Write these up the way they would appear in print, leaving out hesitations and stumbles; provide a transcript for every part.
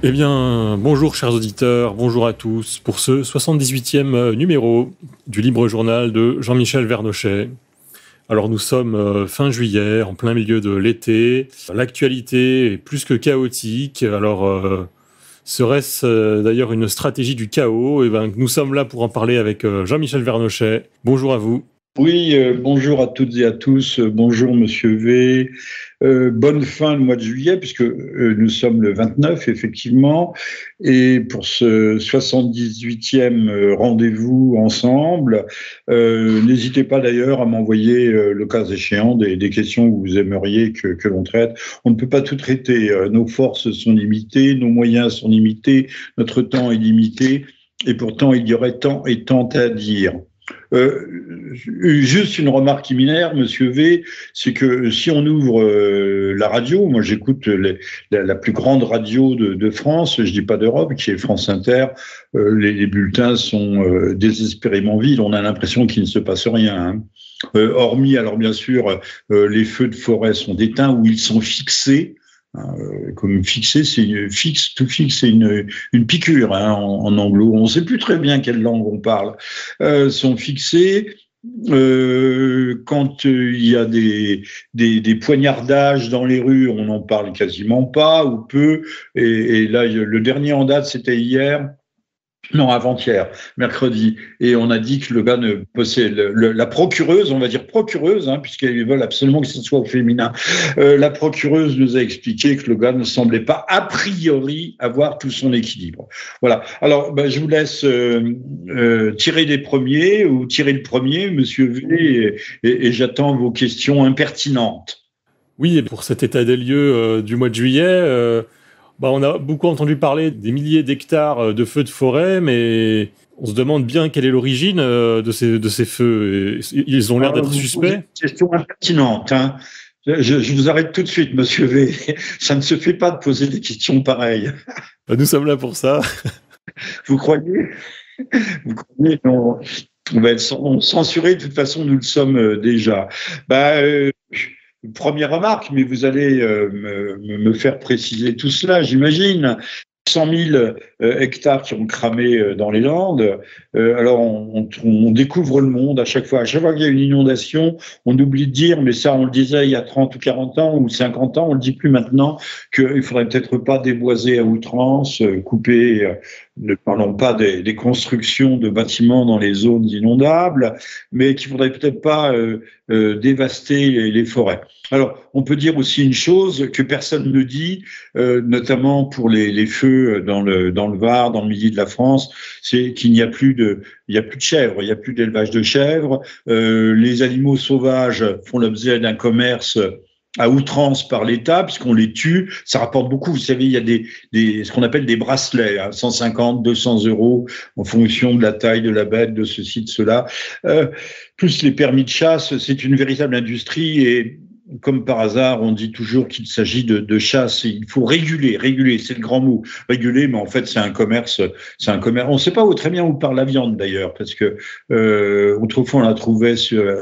Eh bien, bonjour chers auditeurs, bonjour à tous pour ce 78e numéro du Libre Journal de Jean-Michel Vernochet. Alors nous sommes fin juillet, en plein milieu de l'été. L'actualité est plus que chaotique. Alors serait-ce d'ailleurs une stratégie du chaos? Eh bien, nous sommes là pour en parler avec Jean-Michel Vernochet. Bonjour à vous. Oui, bonjour à toutes et à tous. Bonjour Monsieur V. Bonne fin de mois de juillet, puisque nous sommes le 29, effectivement. Et pour ce 78e rendez-vous ensemble, n'hésitez pas d'ailleurs à m'envoyer, le cas échéant, des questions que vous aimeriez que l'on traite. On ne peut pas tout traiter. Nos forces sont limitées, nos moyens sont limités, notre temps est limité. Et pourtant, il y aurait tant et tant à dire. Juste une remarque liminaire, Monsieur V, c'est que si on ouvre la radio, moi j'écoute la plus grande radio de France, je dis pas d'Europe, qui est France Inter, les bulletins sont désespérément vides, on a l'impression qu'il ne se passe rien. Hein. Hormis, alors bien sûr, les feux de forêt sont éteints ou ils sont fixés. Comme fixé, c'est tout fixe, c'est une piqûre hein, en anglo. On ne sait plus très bien quelle langue on parle. Sont fixés. Quand il y a des poignardages dans les rues, on n'en parle quasiment pas ou peu. Et là, le dernier en date, c'était hier. Non, avant-hier, mercredi. Et on a dit que le gars ne possède la procureuse, on va dire procureuse, hein, puisqu'ils veulent absolument que ce soit au féminin. La procureuse nous a expliqué que le gars ne semblait pas, a priori, avoir tout son équilibre. Voilà. Alors, je vous laisse tirer les premiers ou tirer le premier, Monsieur V, et j'attends vos questions impertinentes. Oui, et pour cet état des lieux du mois de juillet, on a beaucoup entendu parler des milliers d'hectares de feux de forêt, mais on se demande bien quelle est l'origine de ces feux. Ils ont l'air d'être suspects. Une question impertinente. Hein. Je vous arrête tout de suite, Monsieur V. Ça ne se fait pas de poser des questions pareilles. Nous sommes là pour ça. Vous croyez? Vous croyez? On va être censuré. De toute façon, nous le sommes déjà. Première remarque, mais vous allez me faire préciser tout cela, j'imagine. 100 000 hectares qui ont cramé dans les Landes. Alors, on découvre le monde à chaque fois. À chaque fois qu'il y a une inondation, on oublie de dire, mais ça, on le disait il y a 30 ou 40 ans ou 50 ans, on le dit plus maintenant, qu'il faudrait peut-être pas déboiser à outrance, couper, ne parlons pas des constructions de bâtiments dans les zones inondables, mais qu'il faudrait peut-être pas dévaster les forêts. Alors, on peut dire aussi une chose que personne ne dit, notamment pour les feux dans le Var, dans le midi de la France, c'est qu'il n'y a plus de chèvres, il n'y a plus d'élevage de chèvres. Les animaux sauvages font l'objet d'un commerce à outrance par l'État, puisqu'on les tue. Ça rapporte beaucoup. Vous savez, il y a ce qu'on appelle des bracelets, hein, 150, 200 euros, en fonction de la taille de la bête, de ceci, de cela. Plus les permis de chasse, c'est une véritable industrie et comme par hasard, on dit toujours qu'il s'agit de chasse. Il faut réguler, c'est le grand mot. Réguler, mais en fait, c'est un commerce. On ne sait pas très bien où part la viande d'ailleurs, parce que autrefois on la trouvait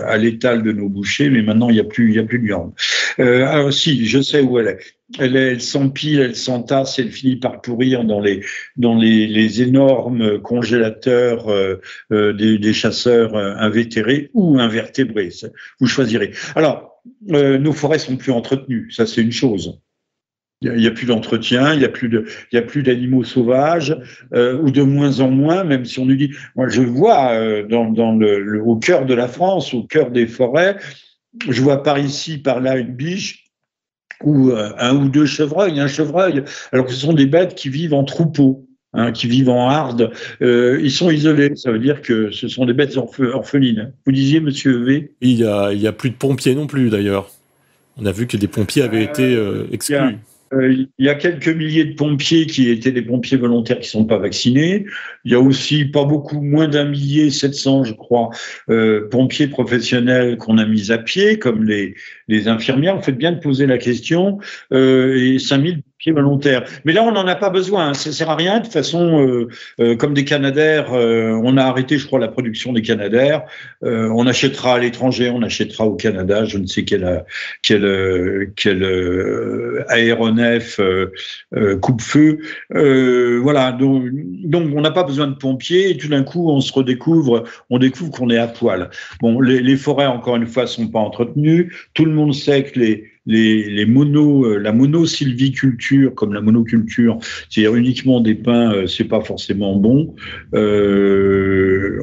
à l'étal de nos bouchers, mais maintenant il y a plus de viande. Alors si, je sais où elle est. Elle s'empile, elle s'entasse, elle finit par pourrir dans les énormes congélateurs des chasseurs invétérés ou invertébrés. Vous choisirez. Alors, nos forêts sont plus entretenues, ça c'est une chose. Il n'y a plus d'entretien, il y a plus d'animaux sauvages, ou de moins en moins, même si on nous dit, moi je vois au cœur de la France, au cœur des forêts, je vois par ici, par là une biche, ou un ou deux chevreuils, un chevreuil, alors que ce sont des bêtes qui vivent en troupeau. Hein, qui vivent en harde, ils sont isolés. Ça veut dire que ce sont des bêtes orphelines. Vous disiez, Monsieur V. Il y a plus de pompiers non plus, d'ailleurs. On a vu que des pompiers avaient été exclus. Il y a quelques milliers de pompiers qui étaient des pompiers volontaires qui ne sont pas vaccinés. Il y a aussi pas beaucoup, moins d'un millier, 700 je crois, pompiers professionnels qu'on a mis à pied, comme les infirmières. Vous faites bien de poser la question. Et 5000 pompiers volontaires. Mais là, on n'en a pas besoin. Ça sert à rien. De toute façon, comme des Canadair, on a arrêté, je crois, la production des Canadair. On achètera à l'étranger, on achètera au Canada. Je ne sais quel aéronef coupe-feu. Voilà. Donc, on n'a pas besoin de pompiers. Et tout d'un coup, on découvre qu'on est à poil. Bon, les forêts, encore une fois, sont pas entretenues. Tout le monde sait que la monosylviculture, comme la monoculture, c'est-à-dire uniquement des pins, c'est pas forcément bon.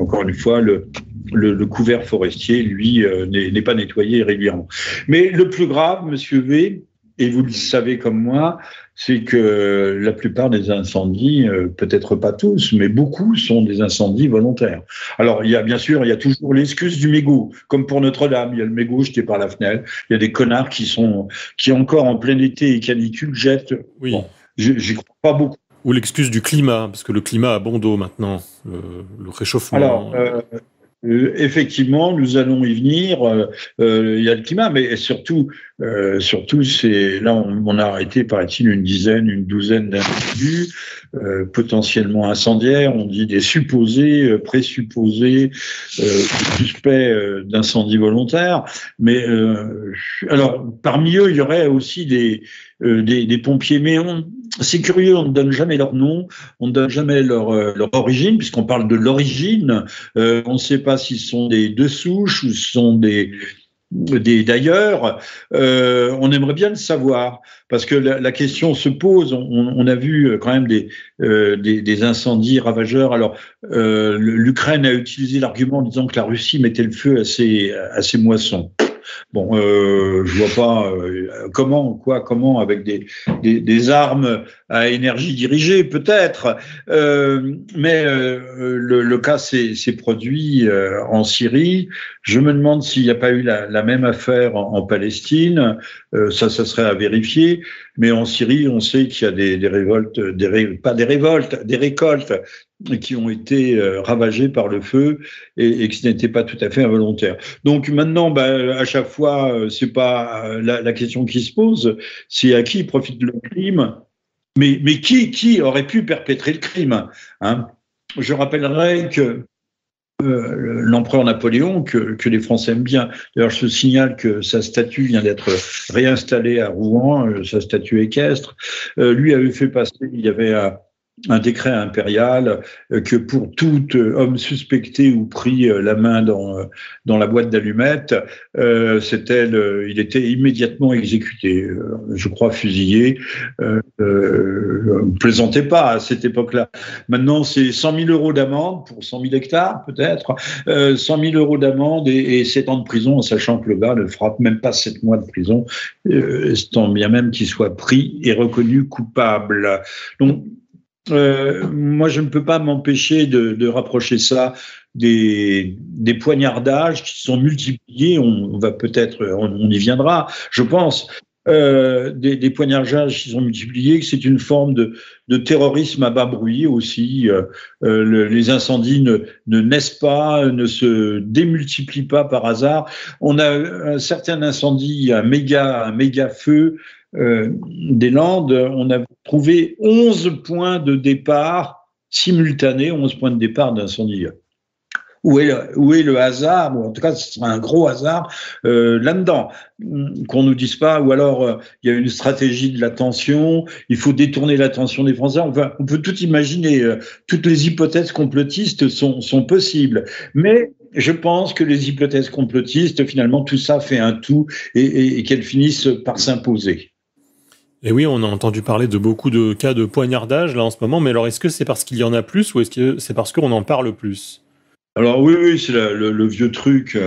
Encore une fois, le couvert forestier, lui, n'est pas nettoyé régulièrement. Mais le plus grave, Monsieur V, et vous le savez comme moi, c'est que la plupart des incendies, peut-être pas tous, mais beaucoup sont des incendies volontaires. Alors, il y a toujours l'excuse du mégot, comme pour Notre-Dame, il y a le mégot jeté par la fenêtre, il y a des connards qui encore en plein été et canicule jettent. Oui. Bon, j'y crois pas beaucoup. Ou l'excuse du climat, parce que le climat a bon dos maintenant, le réchauffement. Alors, effectivement, nous allons y venir. Il y a le climat, mais surtout, c'est là on a arrêté, paraît-il, une douzaine d'individus potentiellement incendiaires. On dit des supposés, présupposés, suspects d'incendie volontaire. Mais alors, parmi eux, il y aurait aussi des pompiers. Mais c'est curieux, on ne donne jamais leur nom, on ne donne jamais leur origine, puisqu'on parle de l'origine. On ne sait pas s'ils sont de souche ou ce sont d'ailleurs. On aimerait bien le savoir, parce que la question se pose. On a vu quand même des incendies ravageurs. Alors, l'Ukraine a utilisé l'argument en disant que la Russie mettait le feu à ses moissons. Bon, je vois pas comment avec des armes à énergie dirigée peut-être, mais le cas s'est produit en Syrie. Je me demande s'il n'y a pas eu la même affaire en Palestine. Ça serait à vérifier. Mais en Syrie, on sait qu'il y a des révoltes, des récoltes qui ont été ravagées par le feu et qui n'étaient pas tout à fait involontaires. Donc maintenant, à chaque fois, c'est pas la question qui se pose, c'est à qui profite le crime, mais qui aurait pu perpétrer le crime, hein. Je rappellerai que l'empereur Napoléon, que les Français aiment bien. D'ailleurs, je signale que sa statue vient d'être réinstallée à Rouen, sa statue équestre. Lui avait fait passer, il y avait un décret impérial que pour tout homme suspecté ou pris la main dans la boîte d'allumettes, il était immédiatement exécuté, je crois fusillé. Plaisantez pas à cette époque-là. Maintenant, c'est 100 000 euros d'amende pour 100 000 hectares, peut-être, 100 000 euros d'amende et 7 ans de prison, en sachant que le gars ne fera même pas 7 mois de prison, tant bien même qu'il soit pris et reconnu coupable. Donc, moi, je ne peux pas m'empêcher de rapprocher ça des poignardages qui sont multipliés. On y viendra, je pense. Des poignardages qui sont multipliés, que c'est une forme de terrorisme à bas bruit aussi. Les incendies ne naissent pas, ne se démultiplient pas par hasard. On a un certain incendie, un méga feu des Landes. On a trouvé 11 points de départ simultanés, 11 points de départ d'incendie. Où est le hasard, ou en tout cas ce sera un gros hasard là-dedans, qu'on nous dise pas, ou alors il y a une stratégie de l'attention, il faut détourner l'attention des Français. Enfin, on peut tout imaginer, toutes les hypothèses complotistes sont possibles, mais je pense que les hypothèses complotistes, finalement, tout ça fait un tout et qu'elles finissent par s'imposer. Et oui, on a entendu parler de beaucoup de cas de poignardage là en ce moment, mais alors est-ce que c'est parce qu'il y en a plus ou est-ce que c'est parce qu'on en parle plus ? Alors oui, c'est le vieux truc.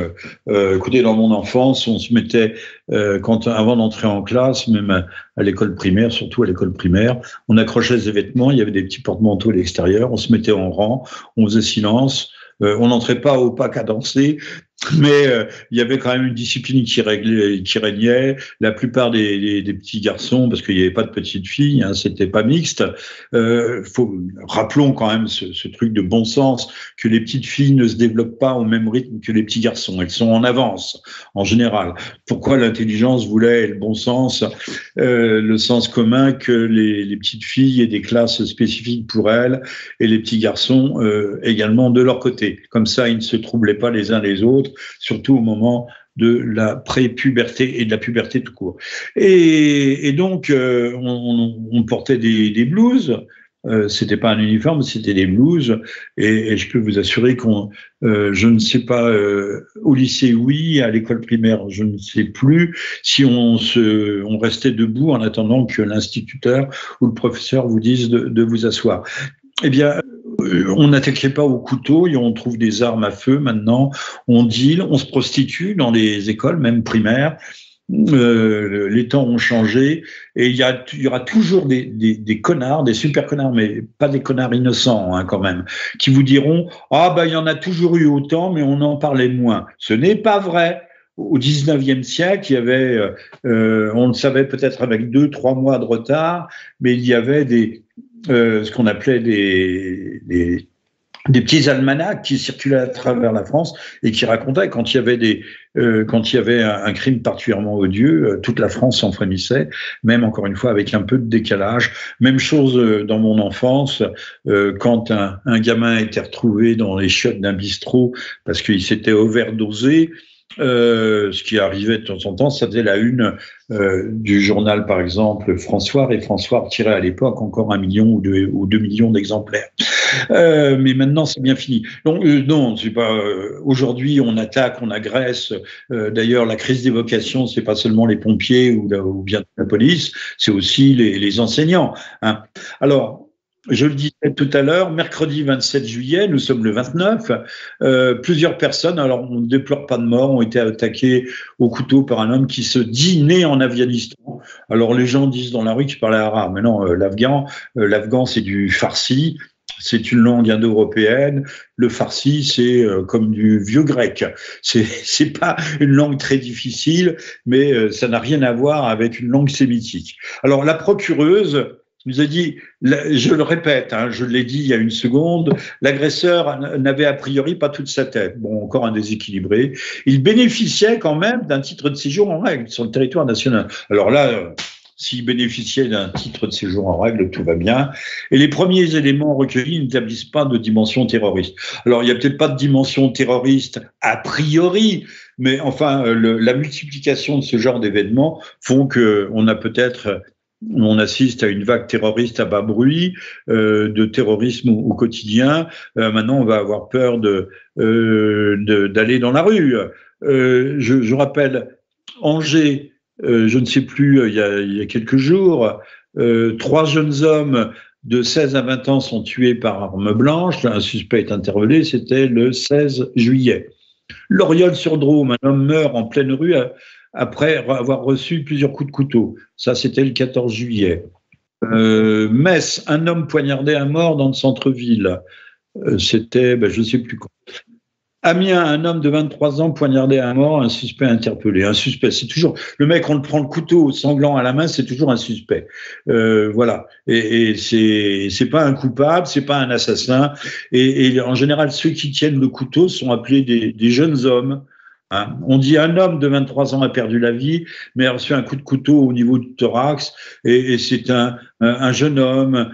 Écoutez, dans mon enfance, on se mettait, avant d'entrer en classe, même à l'école primaire, surtout à l'école primaire, on accrochait ses vêtements, il y avait des petits porte-manteaux à l'extérieur, on se mettait en rang, on faisait silence, on n'entrait pas au pas cadencé, Mais il y avait quand même une discipline qui régnait. La plupart des petits garçons, parce qu'il n'y avait pas de petites filles, hein, c'était pas mixte. Rappelons quand même ce truc de bon sens, que les petites filles ne se développent pas au même rythme que les petits garçons. Elles sont en avance, en général. Pourquoi l'intelligence voulait, et le bon sens, le sens commun, que les petites filles aient des classes spécifiques pour elles et les petits garçons également de leur côté. Comme ça, ils ne se troublaient pas les uns les autres, surtout au moment de la prépuberté et de la puberté tout court. Et donc, on portait des blouses. C'était pas un uniforme, c'était des blouses. Et je peux vous assurer je ne sais pas, au lycée, oui, à l'école primaire, je ne sais plus, si on restait debout en attendant que l'instituteur ou le professeur vous dise de vous asseoir. Eh bien, on n'attaquait pas au couteau, et on trouve des armes à feu maintenant, on deal, on se prostitue dans les écoles, même primaires. Les temps ont changé et il y aura toujours des connards, des super connards, mais pas des connards innocents, hein, quand même, qui vous diront « Ah ben il y en a toujours eu autant, mais on en parlait moins ». Ce n'est pas vrai. Au 19e siècle, il y avait, on le savait peut-être avec 2-3 mois de retard, mais il y avait ce qu'on appelait des petits almanachs qui circulaient à travers la France et qui racontaient quand il y avait un crime particulièrement odieux, toute la France s'en frémissait, même encore une fois avec un peu de décalage. Même chose dans mon enfance, quand un gamin était retrouvé dans les chiottes d'un bistrot parce qu'il s'était overdosé. Ce qui arrivait de temps en temps, ça faisait la une du journal, par exemple, François, et François tirait à l'époque encore 1 million ou 2 millions d'exemplaires. Mais maintenant, c'est bien fini. Donc, non, c'est pas. Aujourd'hui, on attaque, on agresse. D'ailleurs, la crise des vocations, c'est pas seulement les pompiers ou bien la police, c'est aussi les enseignants. Hein. Alors. Je le disais tout à l'heure, mercredi 27 juillet, nous sommes le 29, plusieurs personnes, alors on ne déplore pas de mort, ont été attaquées au couteau par un homme qui se dit né en Afghanistan. Alors les gens disent dans la rue qu'il parlait arabe, mais non, l'afghan c'est du farsi, c'est une langue indo-européenne. Le farsi, c'est comme du vieux grec. C'est pas une langue très difficile, mais ça n'a rien à voir avec une langue sémitique. Alors la procureuse nous a dit, je le répète, hein, je l'ai dit il y a une seconde, l'agresseur n'avait a priori pas toute sa tête. Bon, encore un déséquilibré. Il bénéficiait quand même d'un titre de séjour en règle sur le territoire national. Alors là, s'il bénéficiait d'un titre de séjour en règle, tout va bien. Et les premiers éléments recueillis n'établissent pas de dimension terroriste. Alors, il n'y a peut-être pas de dimension terroriste a priori, mais enfin, la multiplication de ce genre d'événements font on assiste à une vague terroriste à bas bruit, de terrorisme au quotidien. Maintenant, on va avoir peur d'aller dans la rue. Je rappelle, Angers, je ne sais plus, il y a quelques jours, 3 jeunes hommes de 16 à 20 ans sont tués par arme blanche. Un suspect est interpellé, c'était le 16 juillet. L'Oriol-sur-Drôme, un homme meurt en pleine rue après avoir reçu plusieurs coups de couteau. Ça, c'était le 14 juillet. Metz, un homme poignardé à mort dans le centre-ville. C'était, je ne sais plus quoi. Amiens, un homme de 23 ans poignardé à mort, un suspect interpellé. Un suspect, c'est toujours le mec, on le prend le couteau sanglant à la main, c'est toujours un suspect. Voilà. Et c'est pas un coupable, c'est pas un assassin. Et en général, ceux qui tiennent le couteau sont appelés des jeunes hommes. Hein. On dit un homme de 23 ans a perdu la vie, mais a reçu un coup de couteau au niveau du thorax, et c'est un jeune homme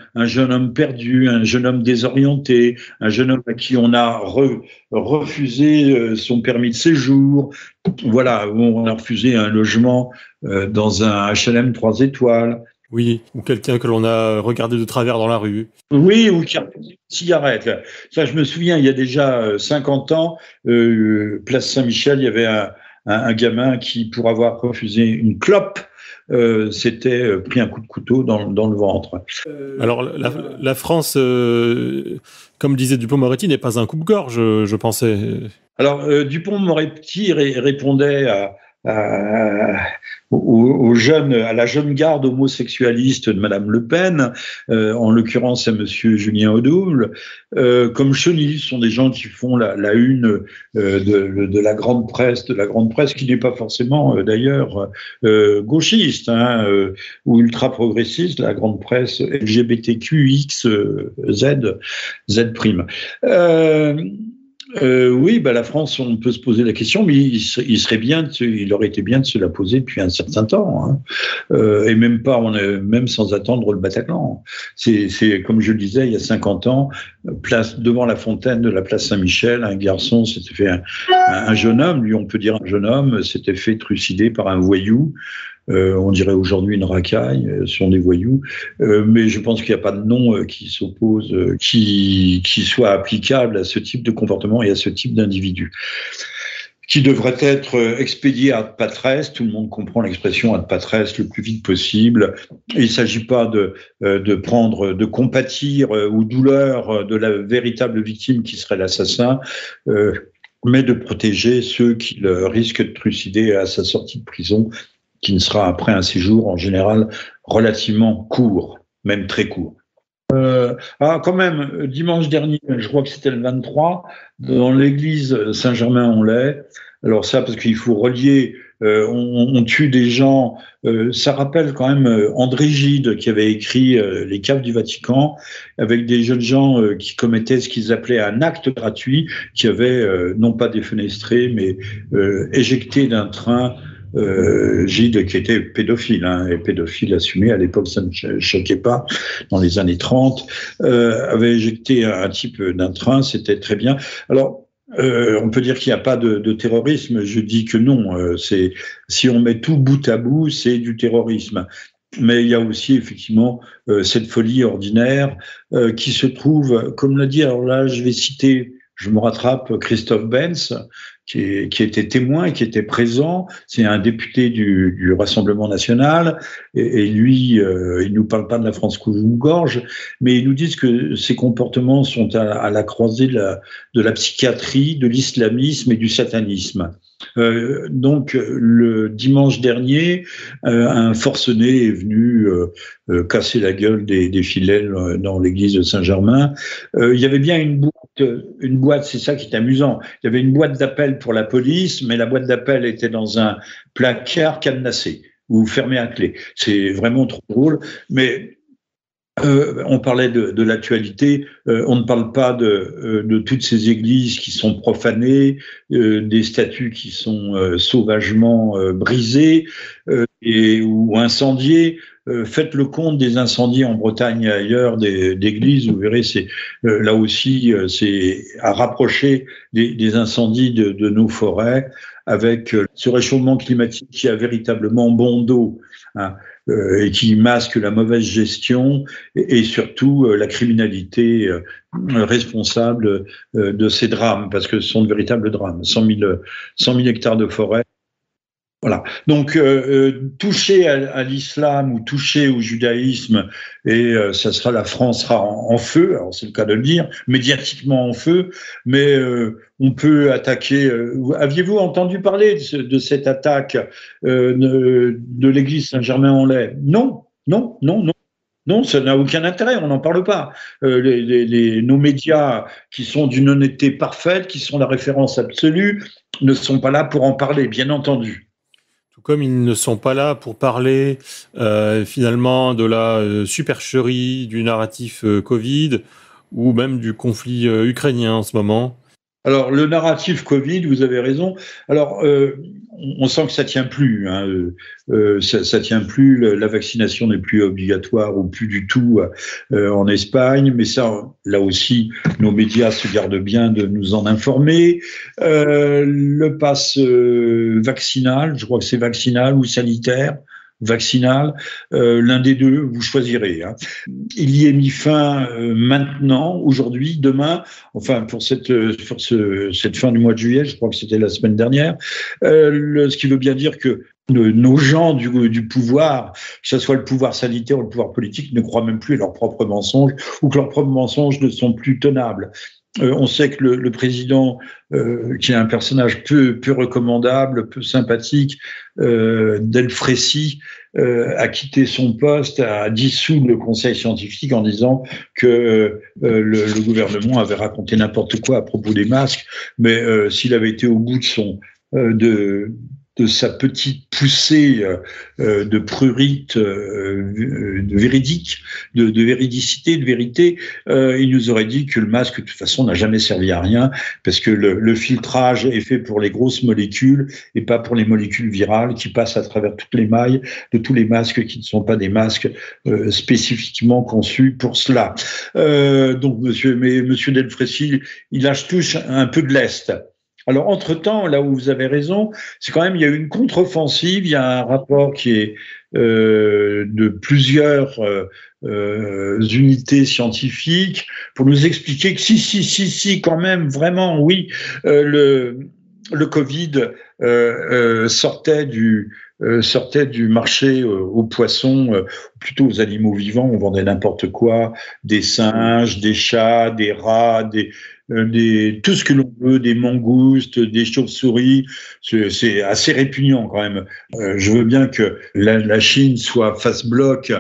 perdu, un jeune homme désorienté, un jeune homme à qui on a refusé son permis de séjour. Voilà, on a refusé un logement dans un HLM 3 étoiles. Oui, ou quelqu'un que l'on a regardé de travers dans la rue. Oui, ou qui a une cigarette. Ça, je me souviens, il y a déjà 50 ans, place Saint-Michel, il y avait un gamin qui, pour avoir refusé une clope, s'était pris un coup de couteau dans le ventre. Alors, la France, comme disait Dupond-Moretti, n'est pas un coupe-gorge, je pensais. Alors, Dupond-Moretti répondait à la jeune garde homosexualiste de Madame Le Pen, en l'occurrence à Monsieur Julien Audoul, comme chenilles, sont des gens qui font la une de la grande presse, qui n'est pas forcément d'ailleurs gauchiste ou ultra progressiste, la grande presse LGBTQX Z prime. Oui, la France, on peut se poser la question, mais il aurait été bien de se la poser depuis un certain temps, et même sans attendre le Bataclan. C'est comme je le disais, il y a 50 ans, place devant la fontaine de la place Saint-Michel, un garçon s'était fait un jeune homme, lui on peut dire un jeune homme, s'était fait trucider par un voyou. On dirait aujourd'hui une racaille, sont des voyous, mais je pense qu'il n'y a pas de nom qui s'oppose, qui soit applicable à ce type de comportement et à ce type d'individu, qui devrait être expédié ad patres. Tout le monde comprend l'expression ad patres le plus vite possible. Il ne s'agit pas de compatir aux douleurs de la véritable victime qui serait l'assassin, mais de protéger ceux qui risquent de trucider à sa sortie de prison, qui ne sera après un séjour en général relativement court, même très court. Quand même, dimanche dernier, je crois que c'était le 23, dans l'église Saint-Germain-en-Laye, alors ça parce qu'il faut relier, on tue des gens, ça rappelle quand même André Gide qui avait écrit Les Caves du Vatican, avec des jeunes gens qui commettaient ce qu'ils appelaient un acte gratuit, qui avait non pas défenestré, mais éjecté d'un train Gide, qui était pédophile, et pédophile assumé, à l'époque ça ne choquait pas, dans les années 30, avait éjecté un type d'un train, c'était très bien. Alors, on peut dire qu'il n'y a pas de terrorisme, je dis que non, si on met tout bout à bout, c'est du terrorisme. Mais il y a aussi effectivement cette folie ordinaire qui se trouve, comme l'a dit, alors là je vais citer, je me rattrape, Christophe Benz, qui était témoin, qui était présent. C'est un député du Rassemblement national, et lui, il nous parle pas de la France couche-gorge, mais il nous dit que ses comportements sont à la croisée de la psychiatrie, de l'islamisme et du satanisme. Donc, le dimanche dernier, un forcené est venu casser la gueule des fidèles dans l'église de Saint-Germain. Il y avait bien une boîte, c'est ça qui est amusant. Il y avait une boîte d'appel pour la police, mais la boîte d'appel était dans un placard cadenassé ou fermé à clé. C'est vraiment trop drôle, mais on parlait de l'actualité, on ne parle pas de toutes ces églises qui sont profanées, des statues qui sont sauvagement brisées ou incendiées. Faites le compte des incendies en Bretagne et ailleurs d'églises, vous verrez, c'est là aussi, c'est à rapprocher des incendies de nos forêts, avec ce réchauffement climatique qui a véritablement bon dos, et qui masque la mauvaise gestion et surtout la criminalité responsable de ces drames, parce que ce sont de véritables drames. 100 000 hectares de forêt. Voilà. Donc, toucher à l'islam ou toucher au judaïsme, et la France sera en feu, alors c'est le cas de le dire, médiatiquement en feu, mais on peut attaquer. Aviez-vous entendu parler de cette attaque de l'église Saint-Germain-en-Laye ? Non, non, non, non. Non, ça n'a aucun intérêt, on n'en parle pas. Nos médias, qui sont d'une honnêteté parfaite, qui sont la référence absolue, ne sont pas là pour en parler, bien entendu. Tout comme ils ne sont pas là pour parler finalement de la supercherie du narratif Covid ou même du conflit ukrainien en ce moment. Alors, le narratif Covid, vous avez raison. Alors, on sent que ça tient plus. Ça tient plus. La vaccination n'est plus obligatoire ou plus du tout en Espagne. Mais ça, là aussi, nos médias se gardent bien de nous en informer. Le pass vaccinal, je crois que c'est vaccinal ou sanitaire. Vaccinal, l'un des deux, vous choisirez. Il y est mis fin maintenant, aujourd'hui, demain, enfin pour cette fin du mois de juillet, je crois que c'était la semaine dernière, ce qui veut bien dire que nos gens du pouvoir, que ce soit le pouvoir sanitaire ou le pouvoir politique, ne croient même plus à leurs propres mensonges, ou que leurs propres mensonges ne sont plus tenables. On sait que le président, qui est un personnage peu recommandable, peu sympathique, Delfrécy, a quitté son poste, a dissous le conseil scientifique en disant que le gouvernement avait raconté n'importe quoi à propos des masques, mais s'il avait été au bout de son de sa petite poussée de prurite, de véridique, de véridicité, de vérité, il nous aurait dit que le masque, de toute façon, n'a jamais servi à rien, parce que le filtrage est fait pour les grosses molécules et pas pour les molécules virales qui passent à travers toutes les mailles de tous les masques qui ne sont pas des masques spécifiquement conçus pour cela. Donc, monsieur Delfrécy, il lâche tous un peu de lest. Alors, entre-temps, là où vous avez raison, c'est quand même, il y a eu une contre-offensive, il y a un rapport qui est de plusieurs unités scientifiques pour nous expliquer que si, quand même, vraiment, oui, le Covid sortait du marché aux poissons, plutôt aux animaux vivants. On vendait n'importe quoi, des singes, des chats, des rats, tout ce que l'on veut, des mangoustes, des chauves-souris. C'est assez répugnant quand même. Je veux bien que la Chine soit face bloc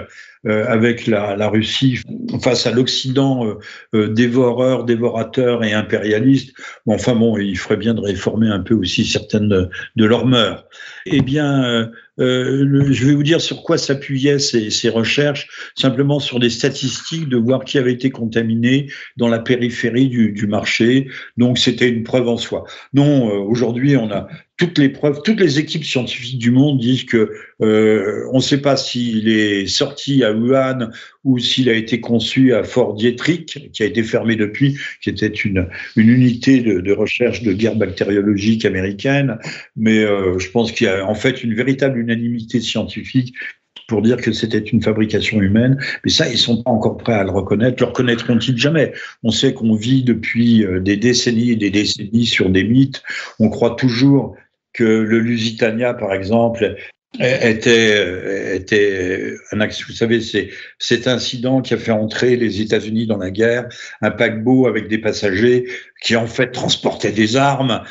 avec la Russie face à l'Occident dévorateur et impérialiste. Enfin bon, il ferait bien de réformer un peu aussi certaines de leurs mœurs. Eh bien, je vais vous dire sur quoi s'appuyaient ces recherches, simplement sur des statistiques de voir qui avait été contaminé dans la périphérie du marché. Donc c'était une preuve en soi. Non, aujourd'hui on a toutes les preuves, toutes les équipes scientifiques du monde disent que on ne sait pas s'il est sorti à Wuhan ou s'il a été conçu à Fort Detrick, qui a été fermé depuis, qui était une unité de recherche de guerre bactériologique américaine. Mais je pense qu'il y a en fait une véritable unanimité scientifique pour dire que c'était une fabrication humaine. Mais ça, ils sont pas encore prêts à le reconnaître. Le reconnaîtront-ils jamais? On sait qu'on vit depuis des décennies et des décennies sur des mythes. On croit toujours que le Lusitania, par exemple, était un axe. Vous savez, c'est cet incident qui a fait entrer les États-Unis dans la guerre, un paquebot avec des passagers qui en fait transportaient des armes.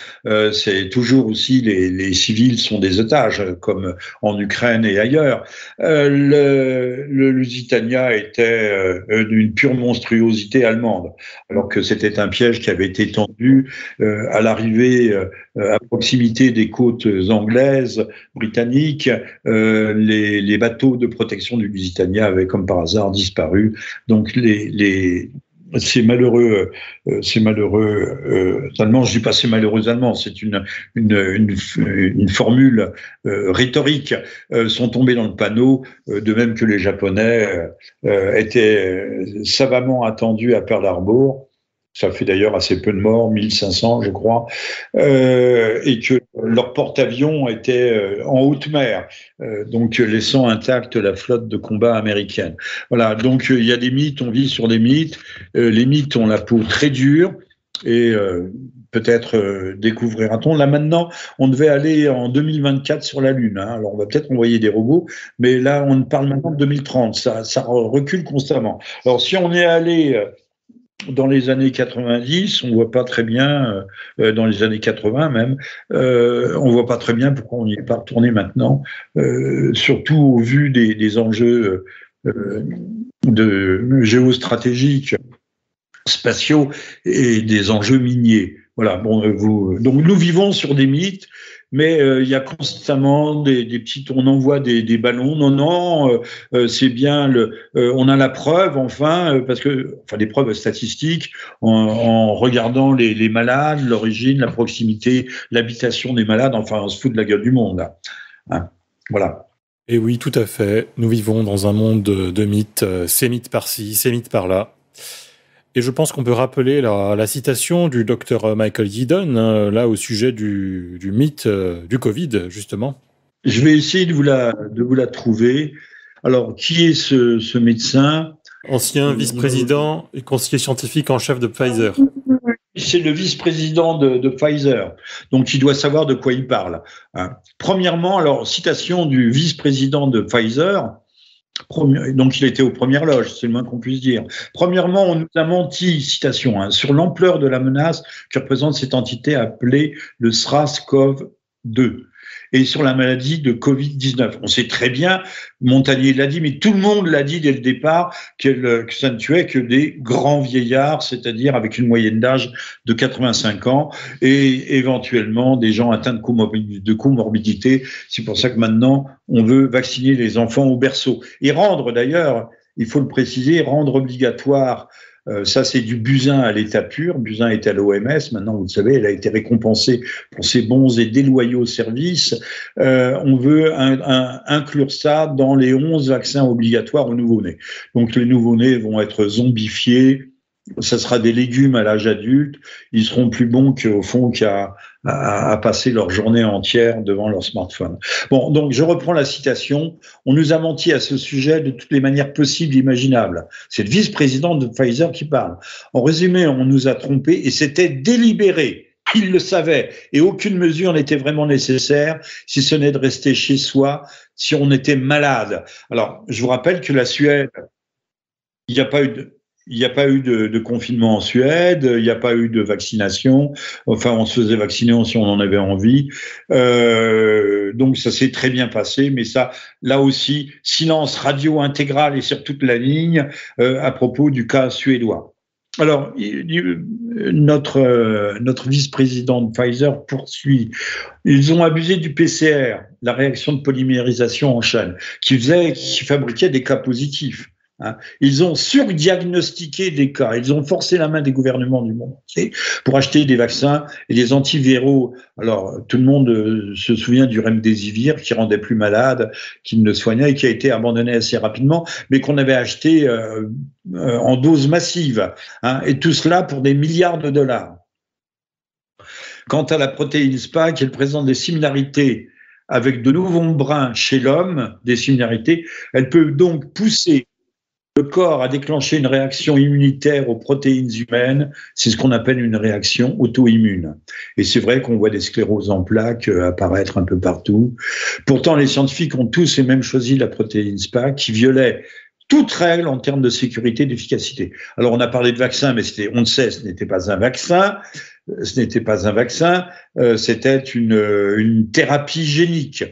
C'est toujours aussi les civils sont des otages, comme en Ukraine et ailleurs. Le Lusitania était d'une pure monstruosité allemande, alors que c'était un piège qui avait été tendu à l'arrivée à proximité des côtes anglaises, britanniques. Les bateaux de protection du Lusitania avaient, comme par hasard, disparu. Donc, ces malheureux Allemands, je dis pas ces malheureux Allemands, c'est une formule rhétorique, sont tombés dans le panneau, de même que les Japonais étaient savamment attendus à Pearl Harbor. Ça fait d'ailleurs assez peu de morts, 1500 je crois, et que leur porte-avions était en haute mer, donc laissant intacte la flotte de combat américaine. Voilà, donc il y a des mythes, on vit sur des mythes, les mythes ont la peau très dure, et peut-être découvrira-t-on. Là maintenant, on devait aller en 2024 sur la Lune, hein. Alors on va peut-être envoyer des robots, mais là on parle maintenant de 2030, ça recule constamment. Alors si on est allé dans les années 90, on voit pas très bien, dans les années 80 même, on voit pas très bien pourquoi on n'y est pas retourné maintenant, surtout au vu des enjeux géostratégiques, spatiaux et des enjeux miniers. Voilà. Bon, donc nous vivons sur des mythes, mais il y a constamment des petites. On envoie des ballons. Non, c'est bien. On a la preuve, enfin, parce que, enfin, des preuves statistiques en regardant les malades, l'origine, la proximité, l'habitation des malades. Enfin, on se fout de la gueule du monde là. Hein, voilà. Et oui, tout à fait. Nous vivons dans un monde de mythes. Ces mythes par-ci, ces mythes par-là. Et je pense qu'on peut rappeler la citation du docteur Michael Yeadon, là, au sujet du mythe du Covid, justement. Je vais essayer de vous la trouver. Alors, qui est ce médecin? Ancien vice-président et conseiller scientifique en chef de Pfizer. C'est le vice-président de Pfizer, donc il doit savoir de quoi il parle. Hein. Premièrement, alors, citation du vice-président de Pfizer, Donc, il était aux premières loges, c'est le moins qu'on puisse dire. Premièrement, on nous a menti, citation, hein, sur l'ampleur de la menace que représente cette entité appelée le SRAS-CoV-2 et sur la maladie de Covid-19. On sait très bien, Montagnier l'a dit, mais tout le monde l'a dit dès le départ, que ça ne tuait que des grands vieillards, c'est-à-dire avec une moyenne d'âge de 85 ans et éventuellement des gens atteints de comorbidité. C'est pour ça que maintenant, on veut vacciner les enfants au berceau. Et rendre d'ailleurs, il faut le préciser, rendre obligatoire. Ça, c'est du Buzyn à l'état pur. Buzyn est à l'OMS. Maintenant, vous le savez, elle a été récompensée pour ses bons et déloyaux services. On veut inclure ça dans les 11 vaccins obligatoires aux nouveau-nés. Donc, les nouveau-nés vont être zombifiés. Ça sera des légumes à l'âge adulte. Ils seront plus bons qu'au fond qu'à passer leur journée entière devant leur smartphone. Bon, donc je reprends la citation. On nous a menti à ce sujet de toutes les manières possibles et imaginables. C'est le vice-président de Pfizer qui parle. En résumé, on nous a trompés et c'était délibéré. Il le savait et aucune mesure n'était vraiment nécessaire si ce n'est de rester chez soi si on était malade. Alors, je vous rappelle que la Suède, il n'y a pas eu de confinement en Suède, il n'y a pas eu de vaccination. Enfin, on se faisait vacciner si on en avait envie. Donc, ça s'est très bien passé. Mais ça, là aussi, silence radio intégral et sur toute la ligne à propos du cas suédois. Alors, notre vice-président de Pfizer poursuit. Ils ont abusé du PCR, la réaction de polymérisation en chaîne, qui fabriquait des cas positifs. Ils ont surdiagnostiqué des cas, ils ont forcé la main des gouvernements du monde entier pour acheter des vaccins et des antiviraux. Alors, tout le monde se souvient du remdesivir qui rendait plus malade, qui ne soignait et qui a été abandonné assez rapidement, mais qu'on avait acheté en doses massives, et tout cela pour des milliards de dollars. Quant à la protéine Spike, elle présente des similarités avec de nouveaux brins chez l'homme, des similarités. Elle peut donc pousser le corps a déclenché une réaction immunitaire aux protéines humaines, c'est ce qu'on appelle une réaction auto-immune. Et c'est vrai qu'on voit des scléroses en plaques apparaître un peu partout. Pourtant, les scientifiques ont tous et même choisi la protéine Spike qui violait toute règle en termes de sécurité et d'efficacité. Alors, on a parlé de vaccin, mais on le sait, ce n'était pas un vaccin. C'était une thérapie génique.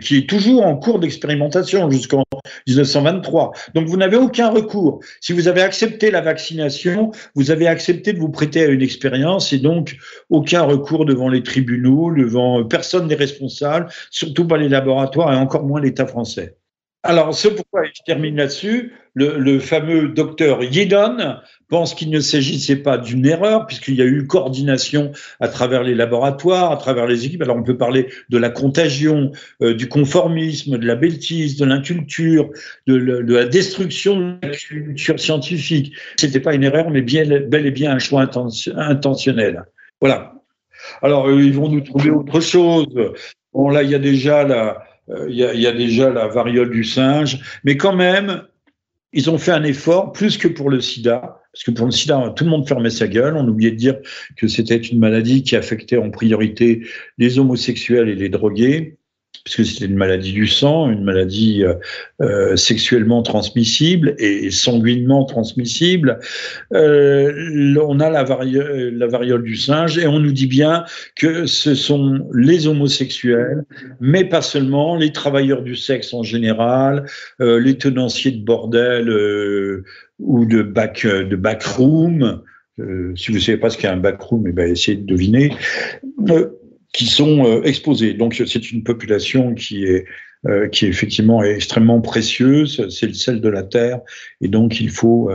Qui est toujours en cours d'expérimentation jusqu'en 1923. Donc, vous n'avez aucun recours. Si vous avez accepté la vaccination, vous avez accepté de vous prêter à une expérience et donc aucun recours devant les tribunaux, devant personne n'est responsable, surtout pas les laboratoires et encore moins l'État français. Alors, c'est pourquoi je termine là-dessus. Le fameux docteur Yeadon pense qu'il ne s'agissait pas d'une erreur, puisqu'il y a eu coordination à travers les laboratoires, à travers les équipes. Alors, on peut parler de la contagion, du conformisme, de la bêtise, de l'inculture, de la destruction de la culture scientifique. C'était pas une erreur, mais bel et bien un choix intentionnel. Voilà. Alors, ils vont nous trouver autre chose. Bon, là, il y a déjà la variole du singe, mais quand même, ils ont fait un effort plus que pour le sida, parce que pour le sida, tout le monde fermait sa gueule. On oubliait de dire que c'était une maladie qui affectait en priorité les homosexuels et les drogués, puisque c'était une maladie du sang, une maladie sexuellement transmissible et sanguinement transmissible. On a la variole du singe et on nous dit bien que ce sont les homosexuels, mais pas seulement, les travailleurs du sexe en général, les tenanciers de bordel ou de backroom. Si vous ne savez pas ce qu'est un backroom, essayez de deviner. Qui sont exposés. Donc, c'est une population qui est effectivement extrêmement précieuse. C'est le sel de la terre, et donc il faut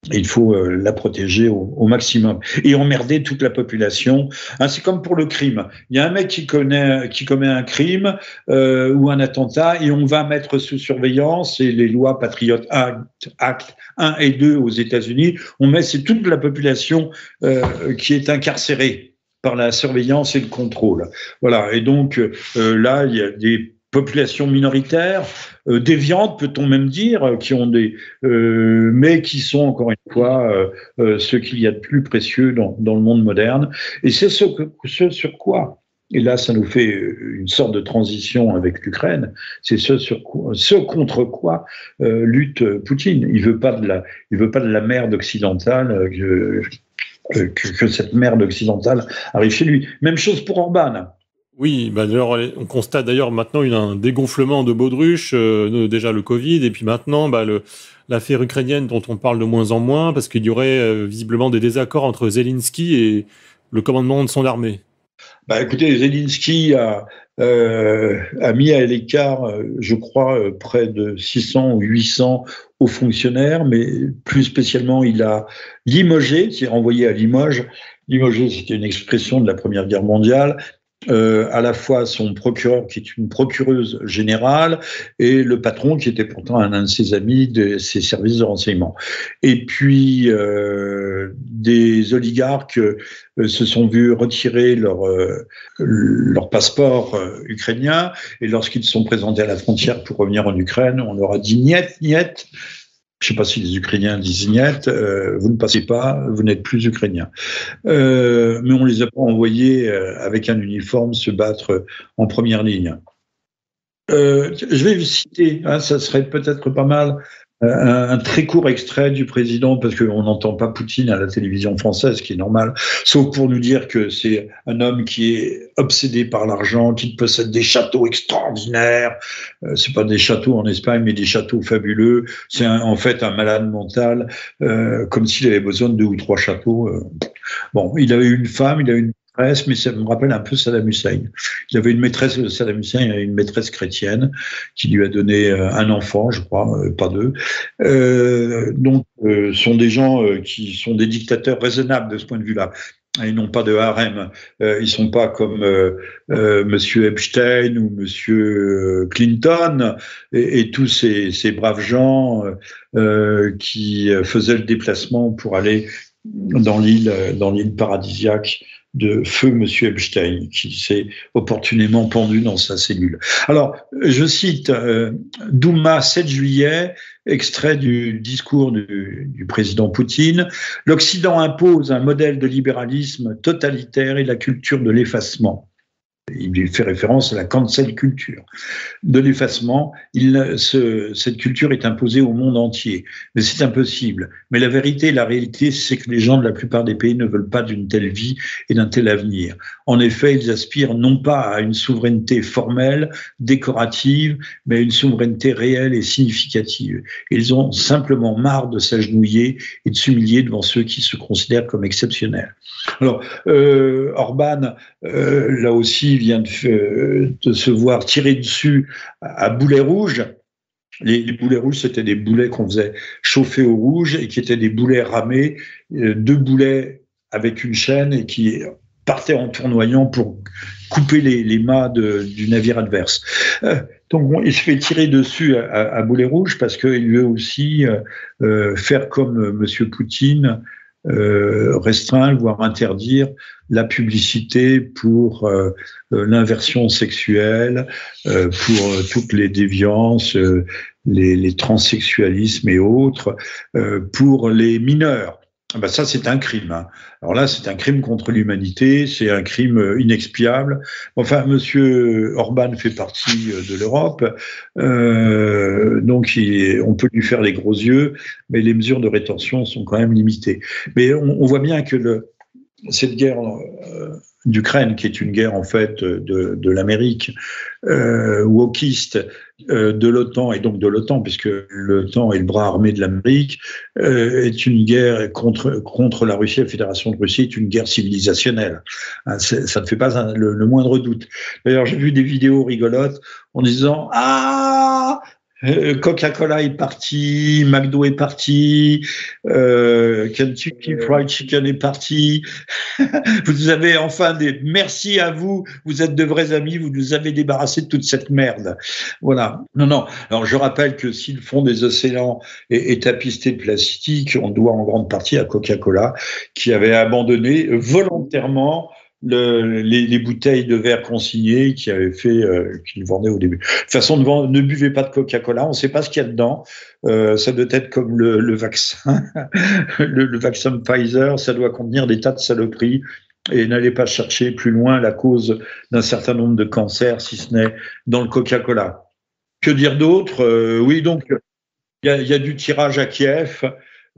la protéger au maximum et emmerder toute la population. C'est comme pour le crime. Il y a un mec qui commet un crime ou un attentat, et on va mettre sous surveillance. Et les lois Patriot Act 1 et 2 aux États-Unis, c'est toute la population qui est incarcérée par la surveillance et le contrôle. Voilà. Et donc, là, il y a des populations minoritaires, déviantes, peut-on même dire, qui ont mais qui sont, encore une fois, ce qu'il y a de plus précieux dans le monde moderne. Et c'est ce sur quoi et là, ça nous fait une sorte de transition avec l'Ukraine. C'est ce contre quoi lutte Poutine. Il veut pas de la merde occidentale que cette merde occidentale arrive chez lui. Même chose pour Orban. Oui, d'ailleurs, on constate d'ailleurs maintenant un dégonflement de Baudruche, déjà le Covid, et puis maintenant l'affaire ukrainienne dont on parle de moins en moins, parce qu'il y aurait visiblement des désaccords entre Zelensky et le commandement de son armée. Écoutez, Zelensky a mis à l'écart, je crois, près de 600 ou 800 hauts fonctionnaires, mais plus spécialement, il a limogé, c'est envoyé à Limoges. Limogé, c'était une expression de la Première Guerre mondiale. À la fois son procureur, qui est une procureuse générale, et le patron, qui était pourtant un de ses amis de ses services de renseignement. Et puis, des oligarques se sont vus retirer leur passeport ukrainien, et lorsqu'ils se sont présentés à la frontière pour revenir en Ukraine, on leur a dit « niet, niet ». Je ne sais pas si les Ukrainiens disent niet, vous ne passez pas, vous n'êtes plus Ukrainien. Mais on les a pas envoyés avec un uniforme se battre en première ligne. Je vais citer, ça serait peut-être pas mal, un très court extrait du président, parce qu'on n'entend pas Poutine à la télévision française, ce qui est normal, sauf pour nous dire que c'est un homme qui est obsédé par l'argent, qui possède des châteaux extraordinaires. C'est pas des châteaux en Espagne, mais des châteaux fabuleux. C'est en fait un malade mental, comme s'il avait besoin de 2 ou 3 châteaux. Bon, il avait une femme, il avait une maîtresse, mais ça me rappelle un peu Saddam Hussein. Il avait une maîtresse, Saddam Hussein avait une maîtresse chrétienne qui lui a donné un enfant, je crois, pas 2. Donc, sont des gens qui sont des dictateurs raisonnables de ce point de vue-là. Ils n'ont pas de harem. Ils sont pas comme Monsieur Epstein ou Monsieur Clinton et tous ces braves gens qui faisaient le déplacement pour aller dans l'île paradisiaque de feu Monsieur Epstein, qui s'est opportunément pendu dans sa cellule. Alors, je cite Douma, 7 juillet, extrait du discours du président Poutine. « L'Occident impose un modèle de libéralisme totalitaire et la culture de l'effacement. » Il fait référence à la cancel culture. De l'effacement, cette culture est imposée au monde entier. Mais c'est impossible. Mais la vérité, la réalité, c'est que les gens de la plupart des pays ne veulent pas d'une telle vie et d'un tel avenir. En effet, ils aspirent non pas à une souveraineté formelle, décorative, mais à une souveraineté réelle et significative. Ils ont simplement marre de s'agenouiller et de s'humilier devant ceux qui se considèrent comme exceptionnels. Alors, Orban, là aussi, vient de se voir tirer dessus à boulet rouge. Les boulets rouges, c'était des boulets qu'on faisait chauffer au rouge et qui étaient des boulets ramés, 2 boulets avec une chaîne et qui partaient en tournoyant pour couper les mâts du navire adverse. Donc, il se fait tirer dessus à boulet rouge parce qu'il veut aussi faire comme Monsieur Poutine, restreindre, voire interdire la publicité pour l'inversion sexuelle, pour toutes les déviances, les transsexualismes et autres, pour les mineurs. Ça, c'est un crime. Alors là, c'est un crime contre l'humanité, c'est un crime inexpiable. Enfin, Monsieur Orban fait partie de l'Europe, donc on peut lui faire les gros yeux, mais les mesures de rétention sont quand même limitées. Mais on voit bien que cette guerre d'Ukraine, qui est une guerre en fait de l'Amérique wokiste, de l'OTAN, et donc de l'OTAN, puisque l'OTAN est le bras armé de l'Amérique, est une guerre contre la Russie, la Fédération de Russie, est une guerre civilisationnelle. Ça ne fait pas le moindre doute. D'ailleurs, j'ai vu des vidéos rigolotes en disant « Ah !» Coca-Cola est parti, McDo est parti, Kentucky Fried Chicken est parti. Vous avez enfin merci à vous, vous êtes de vrais amis, vous nous avez débarrassé de toute cette merde. Voilà. Non. Alors je rappelle que si le fond des océans est tapisté de plastique, on doit en grande partie à Coca-Cola, qui avait abandonné volontairement les bouteilles de verre consignées qu'il vendait au début. De toute façon, ne buvez pas de Coca-Cola, on ne sait pas ce qu'il y a dedans. Ça doit être comme le vaccin, le vaccin Pfizer, ça doit contenir des tas de saloperies. et n'allez pas chercher plus loin la cause d'un certain nombre de cancers, si ce n'est dans le Coca-Cola. Que dire d'autre? Oui, donc il y a du tirage à Kiev.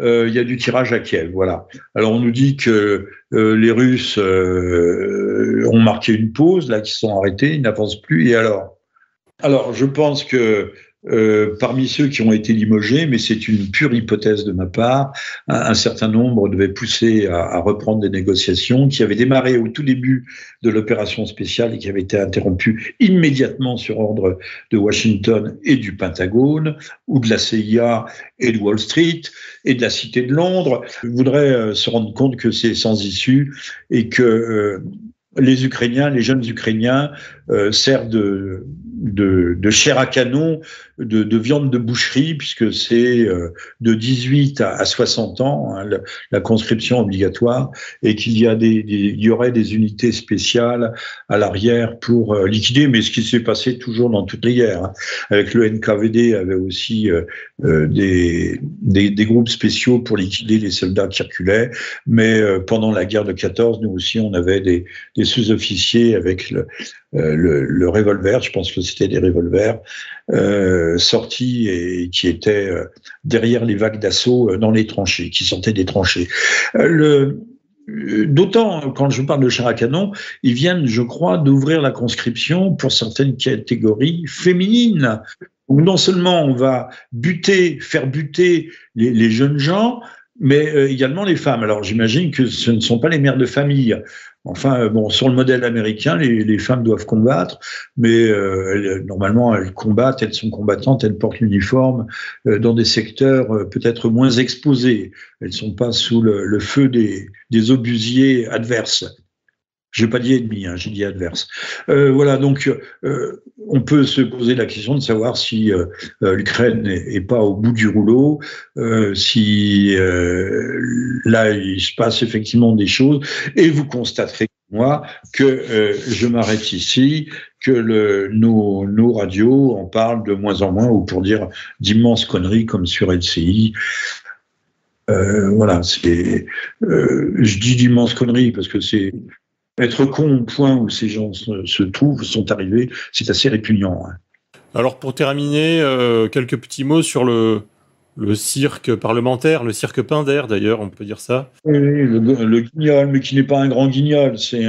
Il y a du tirage à Kiev, voilà. Alors on nous dit que les Russes ont marqué une pause, là, qu'ils sont arrêtés, ils n'avancent plus. Et alors, je pense que parmi ceux qui ont été limogés, mais c'est une pure hypothèse de ma part, un certain nombre devaient pousser à reprendre des négociations qui avaient démarré au tout début de l'opération spéciale et qui avaient été interrompues immédiatement sur ordre de Washington et du Pentagone, ou de la CIA et de Wall Street, et de la Cité de Londres. Je voudrais se rendre compte que c'est sans issue et que les Ukrainiens, les jeunes Ukrainiens servent de chair à canon, de viande de boucherie, puisque c'est de 18 à 60 ans, hein, la conscription obligatoire, et qu'il y aurait des unités spéciales à l'arrière pour liquider, mais ce qui s'est passé toujours dans toutes les guerres. Hein. Avec le NKVD, il y avait aussi des groupes spéciaux pour liquider les soldats qui reculaient, mais pendant la guerre de 14, nous aussi, on avait des sous-officiers avec le revolver, je pense que c'était des revolvers, sortis et qui étaient derrière les vagues d'assaut dans les tranchées, qui sortaient des tranchées. D'autant, quand je parle de chars à canon, ils viennent, je crois, d'ouvrir la conscription pour certaines catégories féminines. Où non seulement on va faire buter les jeunes gens, mais également les femmes. Alors j'imagine que ce ne sont pas les mères de famille. Enfin, bon, sur le modèle américain, les femmes doivent combattre, mais normalement elles combattent, elles sont combattantes, elles portent l'uniforme dans des secteurs peut-être moins exposés. Elles ne sont pas sous le feu des obusiers adverses. J'ai pas dit ennemi, hein, j'ai dit adverse. Voilà, donc on peut se poser la question de savoir si l'Ukraine n'est pas au bout du rouleau, si là il se passe effectivement des choses, et vous constaterez moi que je m'arrête ici, que nos radios en parlent de moins en moins, ou pour dire d'immenses conneries comme sur LCI. Voilà, je dis d'immenses conneries parce que c'est être con au point où ces gens se trouvent, sont arrivés, c'est assez répugnant. Hein. Alors pour terminer, quelques petits mots sur le cirque parlementaire, le cirque Pinder d'ailleurs, on peut dire ça. Oui, le guignol, mais qui n'est pas un grand guignol, c'est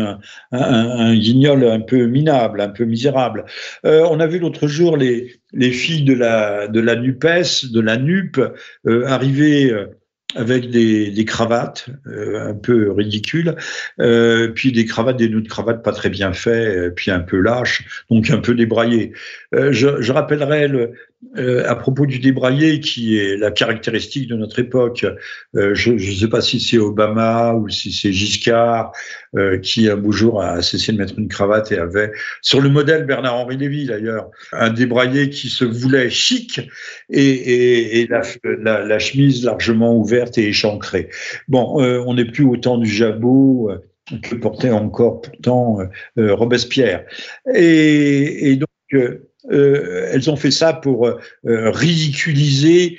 un guignol un peu minable, un peu misérable. On a vu l'autre jour les filles de la NUPES, de la NUP, arriver avec des cravates un peu ridicules, puis des nœuds de cravate pas très bien faits, puis un peu lâches, donc un peu débraillés. Je rappellerai à propos du débraillé, qui est la caractéristique de notre époque. Je ne sais pas si c'est Obama ou si c'est Giscard qui un beau jour a cessé de mettre une cravate et avait, sur le modèle Bernard-Henri Lévy d'ailleurs, un débraillé qui se voulait chic et la chemise largement ouverte et échancrée. Bon, on n'est plus au temps du jabot que portait encore pourtant Robespierre. Et donc elles ont fait ça pour ridiculiser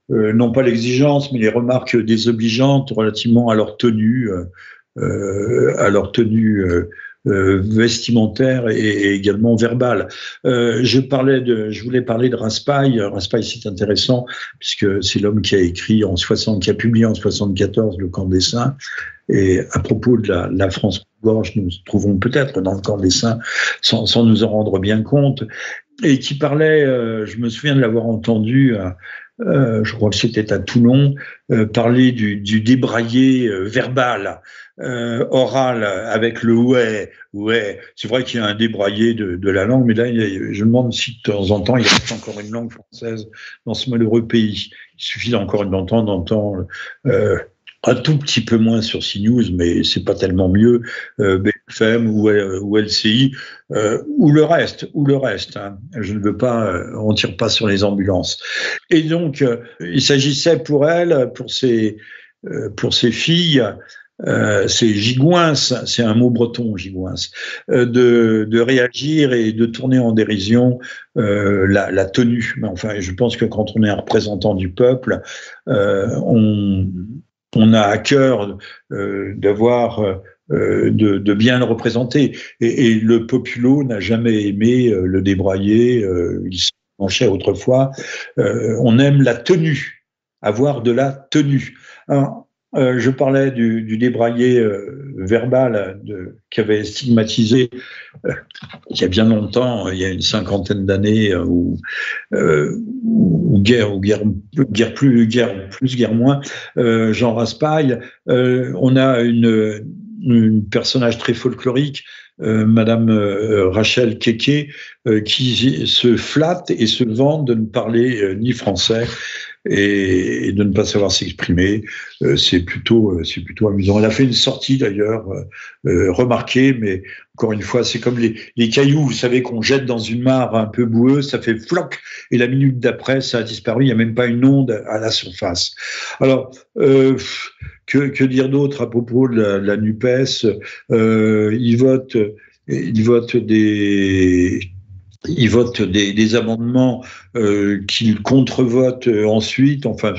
non pas l'exigence, mais les remarques désobligeantes relativement à leur tenue vestimentaire et également verbale. Je voulais parler de Raspail. Raspail, c'est intéressant puisque c'est l'homme qui a publié en 74 Le Camp des Saints. Et à propos de la France gorge, nous nous trouvons peut-être dans le Camp des Saints sans nous en rendre bien compte. Et qui parlait, je me souviens de l'avoir entendu, je crois que c'était à Toulon, parler du débraillé verbal, oral, avec le ouais. C'est vrai qu'il y a un débraillé de la langue, mais là, je me demande si de temps en temps, il reste encore une langue française dans ce malheureux pays. Il suffit encore d'entendre un tout petit peu moins sur CNews, mais c'est pas tellement mieux, BFM ou LCI, ou le reste. Hein. Je ne veux pas, on tire pas sur les ambulances. Et donc, il s'agissait pour elle, pour ses filles, c'est gigoince, c'est un mot breton, gigoince, de réagir et de tourner en dérision la tenue. Mais enfin, je pense que quand on est un représentant du peuple, on a à cœur de bien le représenter. Et le populo n'a jamais aimé le débraillé, il se penchait autrefois. On aime la tenue, avoir de la tenue. Alors, je parlais du débraillé verbal qui avait stigmatisé il y a bien longtemps, il y a une cinquantaine d'années, ou guerre plus, guerre moins, Jean Raspail. On a une personnage très folklorique, Madame Rachel Keke, qui se flatte et se vante de ne parler ni français et de ne pas savoir s'exprimer. C'est plutôt amusant. Elle a fait une sortie d'ailleurs remarquée, mais encore une fois, c'est comme les cailloux, vous savez, qu'on jette dans une mare un peu boueuse, ça fait floc, et la minute d'après, ça a disparu, il n'y a même pas une onde à la surface. Alors, que dire d'autre à propos de la NUPES? Ils votent des amendements qu'ils contrevotent ensuite. Enfin,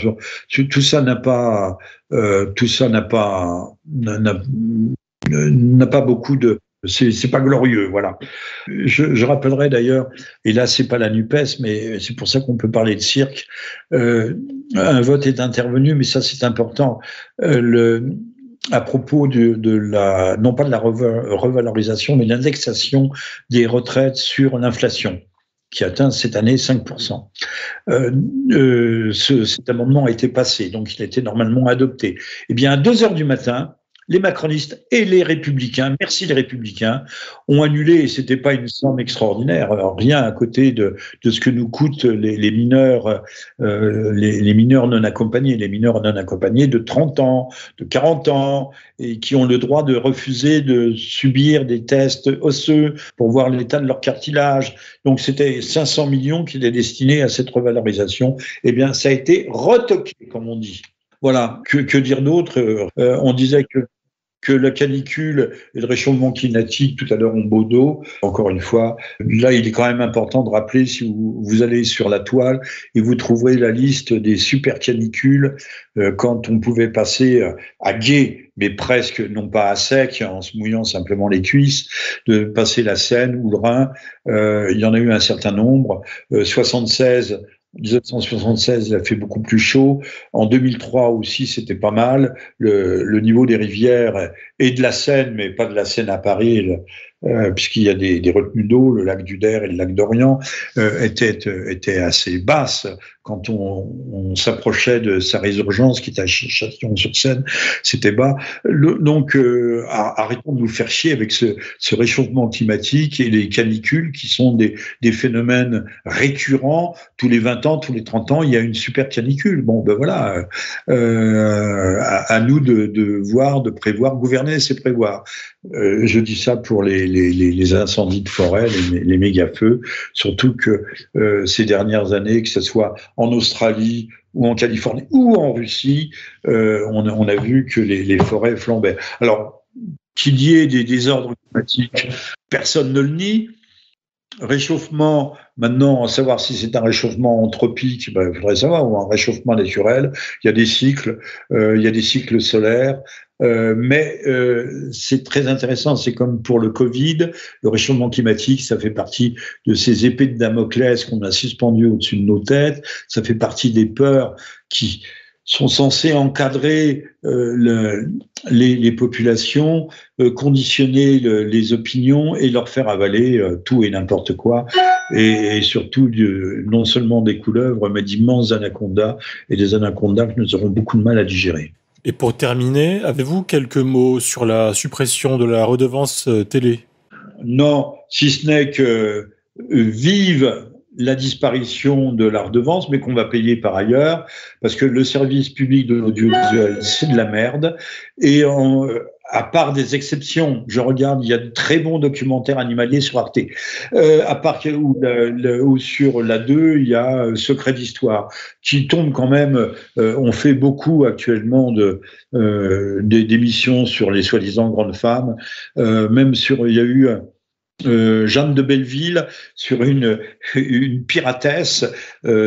tout ça n'a pas beaucoup de. C'est pas glorieux, voilà. Je rappellerai d'ailleurs, et là c'est pas la NUPES, mais c'est pour ça qu'on peut parler de cirque. Un vote est intervenu, mais ça c'est important. À propos non pas de la revalorisation, mais de l'indexation des retraites sur l'inflation, qui atteint cette année 5%. Cet amendement a été passé, donc il a été normalement adopté. Eh bien, à 2 heures du matin, les macronistes et les républicains, merci les républicains, ont annulé, et c'était pas une somme extraordinaire, rien à côté de ce que nous coûtent les mineurs, les mineurs non accompagnés, de 30 ans, de 40 ans, et qui ont le droit de refuser de subir des tests osseux pour voir l'état de leur cartilage. Donc c'était 500 millions qui étaient destinés à cette revalorisation. Eh bien, ça a été retoqué, comme on dit. Voilà, que dire d'autre? On disait que la canicule et le réchauffement climatique, tout à l'heure, ont beau dos. Encore une fois, là, il est quand même important de rappeler, si vous allez sur la toile, et vous trouverez la liste des super canicules, quand on pouvait passer à gué, mais presque, non pas à sec, en se mouillant simplement les cuisses, de passer la Seine ou le Rhin. Il y en a eu un certain nombre. 1976, il a fait beaucoup plus chaud. En 2003 aussi, c'était pas mal. Le niveau des rivières et de la Seine, mais pas de la Seine à Paris, puisqu'il y a des retenues d'eau, le lac du Der et le lac d'Orient, étaient assez basses. Quand on s'approchait de sa résurgence, qui était à Châtillon-sur-Seine, c'était bas. Donc, arrêtons de nous faire chier avec ce réchauffement climatique et les canicules, qui sont des phénomènes récurrents. Tous les 20 ans, tous les 30 ans, il y a une super canicule. Bon, ben voilà, à nous de voir, de prévoir. Gouverner, c'est prévoir. Je dis ça pour les incendies de forêt, les méga-feux, surtout que ces dernières années, que ce soit en Australie ou en Californie ou en Russie, on a vu que les forêts flambaient. Alors, qu'il y ait des désordres climatiques, personne ne le nie. Réchauffement, maintenant, savoir si c'est un réchauffement anthropique, il faudrait savoir, ou un réchauffement naturel. Il y a des cycles solaires. Mais c'est très intéressant, c'est comme pour le Covid, le réchauffement climatique, ça fait partie de ces épées de Damoclès qu'on a suspendues au-dessus de nos têtes, ça fait partie des peurs qui sont censées encadrer les populations, conditionner les opinions et leur faire avaler tout et n'importe quoi, et surtout non seulement des couleuvres, mais d'immenses anacondas, et des anacondas que nous aurons beaucoup de mal à digérer. Et pour terminer, avez-vous quelques mots sur la suppression de la redevance télé? Non, si ce n'est que vive la disparition de la redevance, mais qu'on va payer par ailleurs, parce que le service public de l'audiovisuel, c'est de la merde. Et à part des exceptions, je regarde, il y a de très bons documentaires animaliers sur Arte. À part ou sur la 2, il y a Secret d'Histoire, qui tombe quand même. On fait beaucoup actuellement d'émissions sur les soi-disant grandes femmes. Il y a eu Jeanne de Belleville sur une piratesse,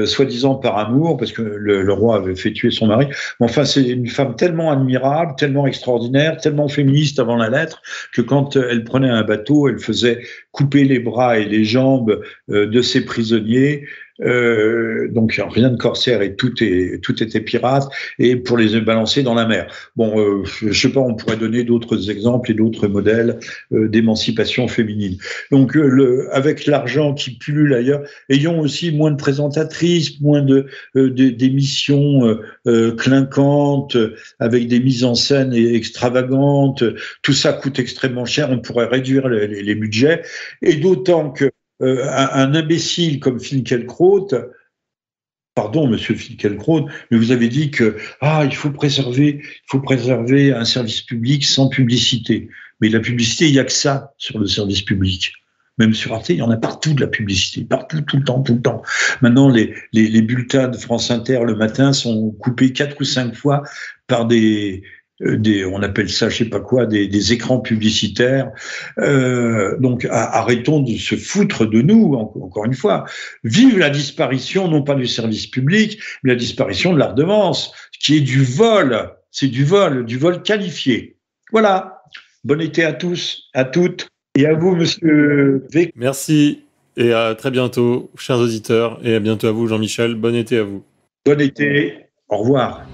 soi-disant par amour, parce que le roi avait fait tuer son mari. Mais enfin, c'est une femme tellement admirable, tellement extraordinaire, tellement féministe avant la lettre, que quand elle prenait un bateau, elle faisait couper les bras et les jambes de ses prisonniers. Donc rien de corsaire et tout était pirate, et pour les balancer dans la mer. Bon, je sais pas, on pourrait donner d'autres exemples et d'autres modèles d'émancipation féminine. Donc avec l'argent qui pullule ailleurs, ayons aussi moins de présentatrices, moins d'émissions clinquantes avec des mises en scène extravagantes. Tout ça coûte extrêmement cher. On pourrait réduire les budgets, et d'autant que un imbécile comme Finkielkraut, pardon, monsieur Finkielkraut, mais vous avez dit que il faut préserver un service public sans publicité. Mais la publicité, il n'y a que ça sur le service public. Même sur Arte, il y en a partout de la publicité, partout, tout le temps, tout le temps. Maintenant, les bulletins de France Inter le matin sont coupés 4 ou 5 fois par on appelle ça, je sais pas quoi, des écrans publicitaires. Donc, arrêtons de se foutre de nous, encore une fois. Vive la disparition, non pas du service public, mais la disparition de la redevance, qui est du vol. C'est du vol qualifié. Voilà. Bon été à tous, à toutes. Et à vous, monsieur V. Merci et à très bientôt, chers auditeurs, et à bientôt à vous, Jean-Michel. Bon été à vous. Bon été. Au revoir.